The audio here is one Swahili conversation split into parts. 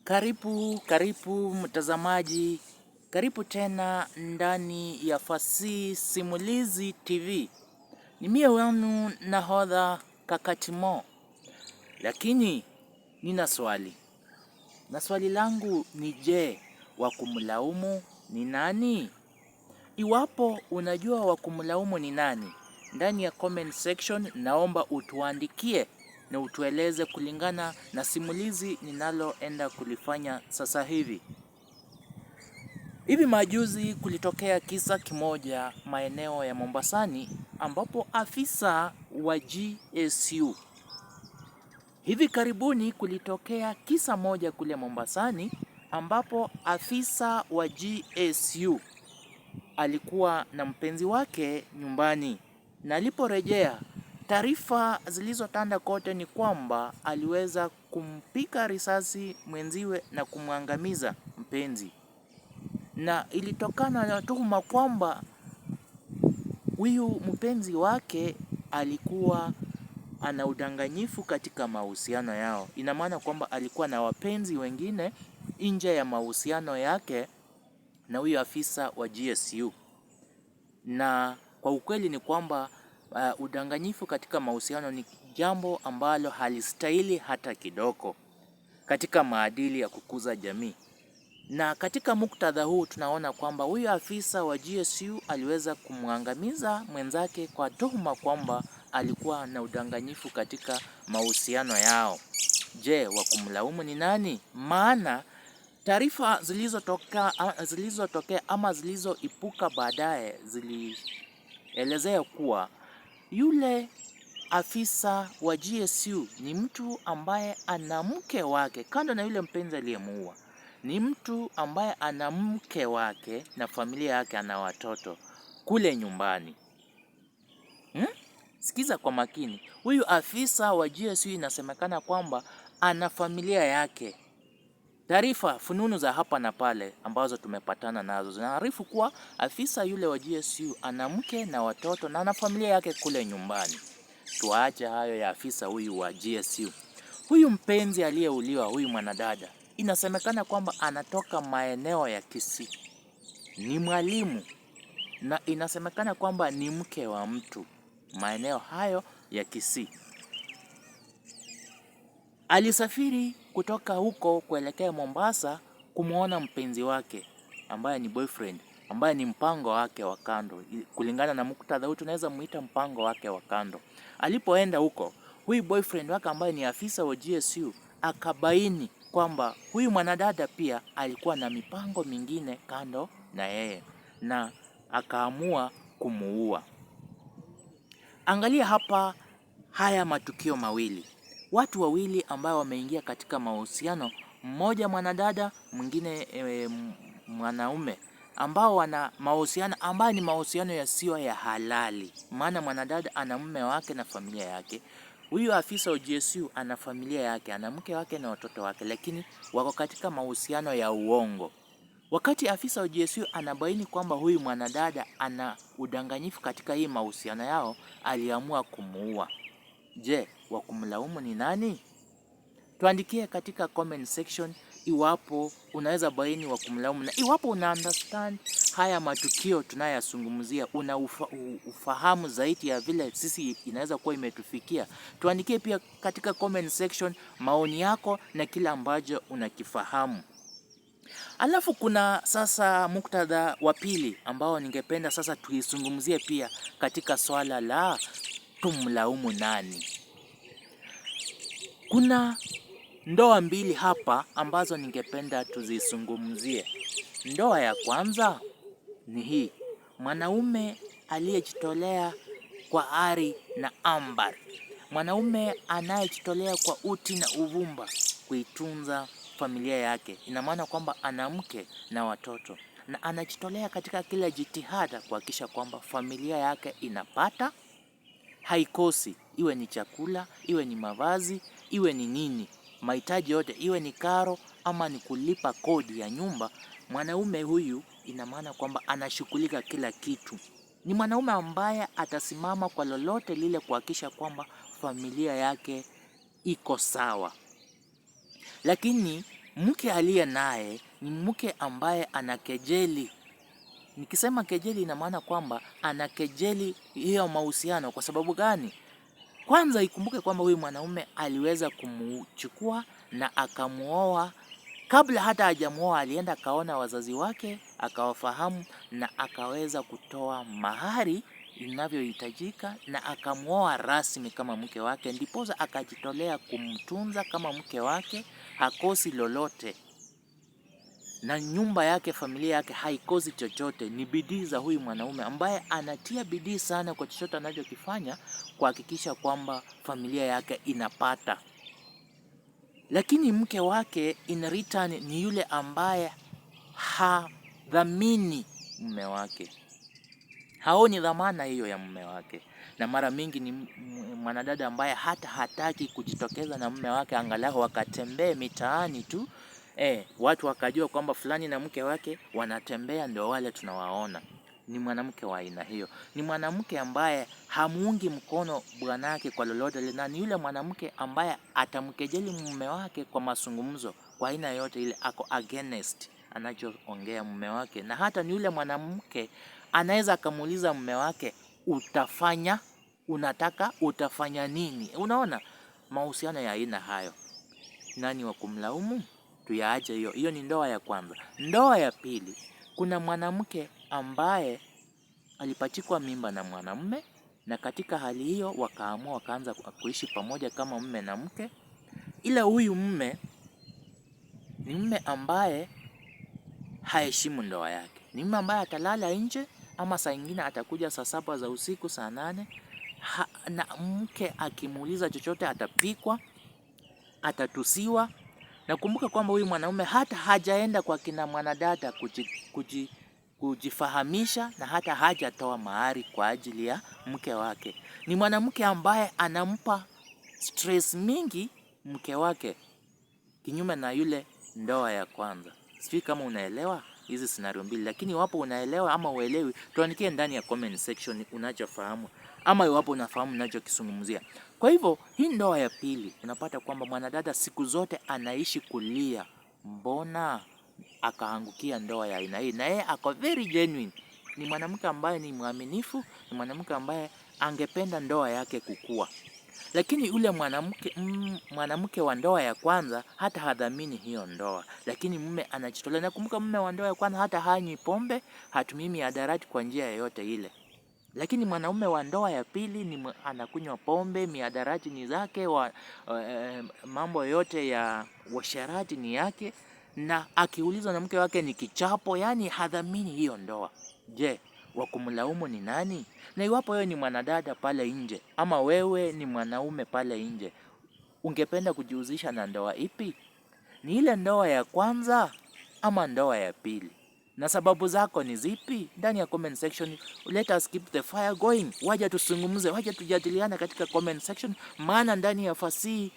Karibu mtazamaji, karibu tena ndani ya Fasihi Simulizi TV. Ni mie wenu nahodha kaka Timo, lakini nina swali. Na swali langu ni je, wa kumlaumu ni nani? Iwapo unajua wa kumlaumu ni nani, ndani ya comment section naomba utuandikie na utueleze kulingana na simulizi ninaloenda kulifanya sasa hivi. Hivi majuzi kulitokea kisa kimoja maeneo ya Mombasani ambapo afisa wa GSU. Hivi karibuni kulitokea kisa moja kule Mombasani ambapo afisa wa GSU alikuwa na mpenzi wake nyumbani, na aliporejea, taarifa zilizotanda kote ni kwamba aliweza kumpiga risasi mwenziwe na kumwangamiza mpenzi. Na ilitokana na tuhuma kwamba huyu mpenzi wake alikuwa ana udanganyifu katika mahusiano yao. Ina maana kwamba alikuwa na wapenzi wengine nje ya mahusiano yake na huyu afisa wa GSU. Na kwa ukweli ni kwamba udanganyifu katika mahusiano ni jambo ambalo halistahili hata kidogo katika maadili ya kukuza jamii. Na katika muktadha huu tunaona kwamba huyu afisa wa GSU aliweza kumwangamiza mwenzake kwa tuhuma kwamba alikuwa na udanganyifu katika mahusiano yao. Je, wa kumlaumu ni nani? Maana taarifa zilizotokea ama zilizoipuka baadaye zilielezea kuwa yule afisa wa GSU ni mtu ambaye ana mke wake, kando na yule mpenzi aliyemuua. Ni mtu ambaye ana mke wake na familia yake, ana watoto kule nyumbani. Sikiza kwa makini. Huyu afisa wa GSU inasemekana kwamba ana familia yake. Taarifa fununu za hapa na pale ambazo tumepatana nazo zinaarifu kuwa afisa yule wa GSU ana mke na watoto na ana familia yake kule nyumbani. Tuache hayo ya afisa huyu wa GSU. Huyu mpenzi aliyeuliwa, huyu mwanadada, inasemekana kwamba anatoka maeneo ya Kisii. Ni mwalimu na inasemekana kwamba ni mke wa mtu maeneo hayo ya Kisii. Alisafiri kutoka huko kuelekea Mombasa kumuona mpenzi wake ambaye ni boyfriend, ambaye ni mpango wake wa kando. Kulingana na muktadha huu tunaweza muita mpango wake wa kando. Alipoenda huko, huyu boyfriend wake ambaye ni afisa wa GSU akabaini kwamba huyu mwanadada pia alikuwa na mipango mingine kando na yeye, na akaamua kumuua. Angalia hapa haya matukio mawili. Watu wawili ambao wameingia katika mahusiano, mmoja mwanadada, mwingine mwanaume, ambao wana mahusiano ambayo ni mahusiano yasiyo ya halali. Maana mwanadada ana mume wake na familia yake. Huyu afisa wa GSU ana familia yake, ana mke wake na watoto wake, lakini wako katika mahusiano ya uongo. Wakati afisa wa GSU anabaini kwamba huyu mwanadada ana udanganyifu katika hii mahusiano yao, aliamua kumuua. Je, wa kumlaumu ni nani? Tuandikie katika comment section iwapo unaweza baini wa kumlaumu, na iwapo una understand haya matukio tunayazungumzia, una ufahamu zaidi ya vile sisi inaweza kuwa imetufikia. Tuandikie pia katika comment section maoni yako na kila ambacho unakifahamu. Alafu kuna sasa muktadha wa pili ambao ningependa sasa tuizungumzie pia katika swala la tumlaumu nani. Kuna ndoa mbili hapa ambazo ningependa tuzizungumzie. Ndoa ya kwanza ni hii. Mwanaume aliyejitolea kwa ari na ambar. Mwanaume anayejitolea kwa uti na uvumba kuitunza familia yake. Ina maana kwamba ana mke na watoto, na anajitolea katika kila jitihada kuhakikisha kwamba familia yake inapata, haikosi, iwe ni chakula, iwe ni mavazi, iwe ni nini, mahitaji yote, iwe ni karo ama ni kulipa kodi ya nyumba. Mwanaume huyu ina maana kwamba anashughulika kila kitu. Ni mwanaume ambaye atasimama kwa lolote lile kuhakikisha kwamba familia yake iko sawa. Lakini Mke aliye naye ni mke ambaye anakejeli. Nikisema kejeli ina maana kwamba anakejeli hiyo mahusiano. Kwa sababu gani? Kwanza ikumbuke kwamba huyu mwanaume aliweza kumchukua na akamuoa. Kabla hata hajamuoa alienda akaona wazazi wake, akawafahamu na akaweza kutoa mahari inavyohitajika na akamuoa rasmi kama mke wake, ndiposa akajitolea kumtunza kama mke wake, hakosi lolote. Na nyumba yake, familia yake haikosi chochote. Ni bidii za huyu mwanaume ambaye anatia bidii sana kwa chochote anachokifanya kuhakikisha kwamba familia yake inapata. Lakini mke wake in return ni yule ambaye hadhamini mume wake, haoni dhamana hiyo ya mume wake. Na mara mingi ni mwanadada ambaye hata hataki kujitokeza na mume wake, angalau wakatembee mitaani tu, watu wakajua kwamba fulani na mke wake wanatembea, ndio wale tunawaona. Ni mwanamke wa aina hiyo. Ni mwanamke ambaye hamuungi mkono bwanake kwa lolote, na ni yule mwanamke ambaye atamkejeli mume wake kwa mazungumzo, kwa aina yote ile, ako against anachoongea mume wake. Na hata ni yule mwanamke anaweza akamuuliza mume wake, utafanya nini? Unaona mahusiano ya aina hayo. Nani wa kumlaumu? Tuyaache hiyo. Hiyo ni ndoa ya kwanza. Ndoa ya pili, kuna mwanamke ambaye alipachikwa mimba na mwanamume, na katika hali hiyo wakaanza kuishi pamoja kama mume na mke. Ila huyu mume ni mume ambaye haheshimu ndoa yake. Ni mume ambaye atalala nje, ama saa nyingine atakuja saa 7 za usiku, saa 8, na mke akimuuliza chochote atapikwa, atatusiwa. Na kumbuka kwamba huyu mwanaume hata hajaenda kwa kina mwanadada kujifahamisha, na hata hajatoa mahari kwa ajili ya mke wake. Ni mwanamke ambaye anampa stress mingi mke wake, kinyume na yule ndoa ya kwanza. Sijui kama unaelewa hizi scenario mbili, lakini iwapo unaelewa ama uelewi, tuandikie ndani ya comment section unachofahamu, ama iwapo unafahamu ninachokizungumzia. Kwa hivyo hii ndoa ya pili unapata kwamba mwanadada siku zote anaishi kulia, mbona akaangukia ndoa ya aina hii? Na yeye ako very genuine. Ni mwanamke ambaye ni mwaminifu, ni mwanamke ambaye angependa ndoa yake kukua. Lakini yule mwanamke wa ndoa ya kwanza hata hadhamini hiyo ndoa, lakini mume anajitolea. Nakumbuka mume wa ndoa ya kwanza hata hanywi pombe, hatumii mihadarati kwa njia yoyote ile. Lakini mwanaume wa ndoa ya pili anakunywa pombe, mihadarati ni zake, mambo yote ya washarati ni yake, na akiulizwa na mke wake ni kichapo, yani hadhamini hiyo ndoa. Je, wa kumlaumu ni nani? Na iwapo wewe ni mwanadada pale nje, ama wewe ni mwanaume pale nje, ungependa kujihusisha na ndoa ipi? Ni ile ndoa ya kwanza ama ndoa ya pili? Na sababu zako ni zipi? Ndani ya comment section, let us keep the fire going. Waja tuzungumze, waja tujadiliane katika comment section, maana ndani ya Fasihi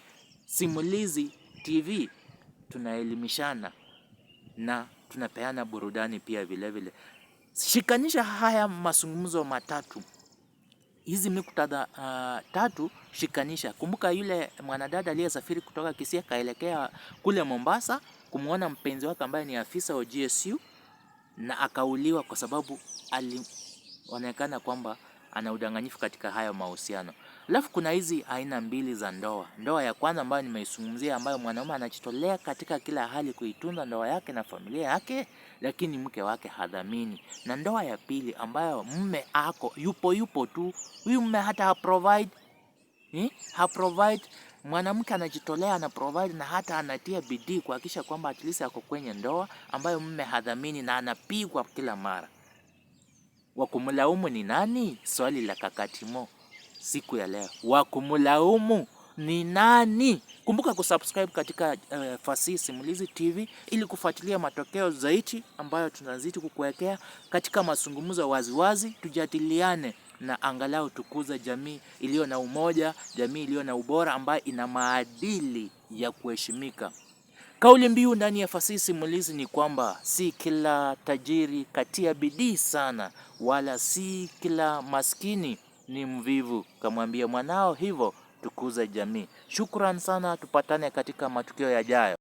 Simulizi TV tunaelimishana na tunapeana burudani pia vile vile. Shikanisha haya mazungumzo matatu, hizi muktadha tatu, shikanisha. Kumbuka yule mwanadada aliyesafiri kutoka Kisii kaelekea kule Mombasa kumuona mpenzi wake ambaye ni afisa wa GSU, na akauliwa kwa sababu alionekana kwamba ana udanganyifu katika hayo mahusiano. Alafu kuna hizi aina mbili za ndoa. Ndoa ya kwanza ambayo nimeizungumzia, ambayo mwanaume anajitolea katika kila hali kuitunza ndoa yake na familia yake, lakini mke wake hadhamini. Na ndoa ya pili ambayo mume yupo tu, huyu mume hata haprovide, mwanamke anajitolea, ana provide, na hata anatia bidii kuhakikisha kwamba at least ako kwenye ndoa ambayo mume hadhamini, na anapigwa kila mara. Wa kumlaumu ni nani? Swali la Kakatimo siku ya leo. Wa kumlaumu ni nani? Kumbuka kusubscribe katika Fasihi Simulizi TV ili kufuatilia matokeo zaidi ambayo tunazidi kukuwekea katika mazungumzo waziwazi. Tujadiliane na angalau tukuza jamii iliyo na umoja, jamii iliyo na ubora, ambayo ina maadili ya kuheshimika. Kauli mbiu ndani ya Fasihi Simulizi ni kwamba si kila tajiri katia bidii sana, wala si kila maskini ni mvivu. Kamwambia mwanao hivyo, tukuza jamii. Shukran sana, tupatane katika matukio yajayo.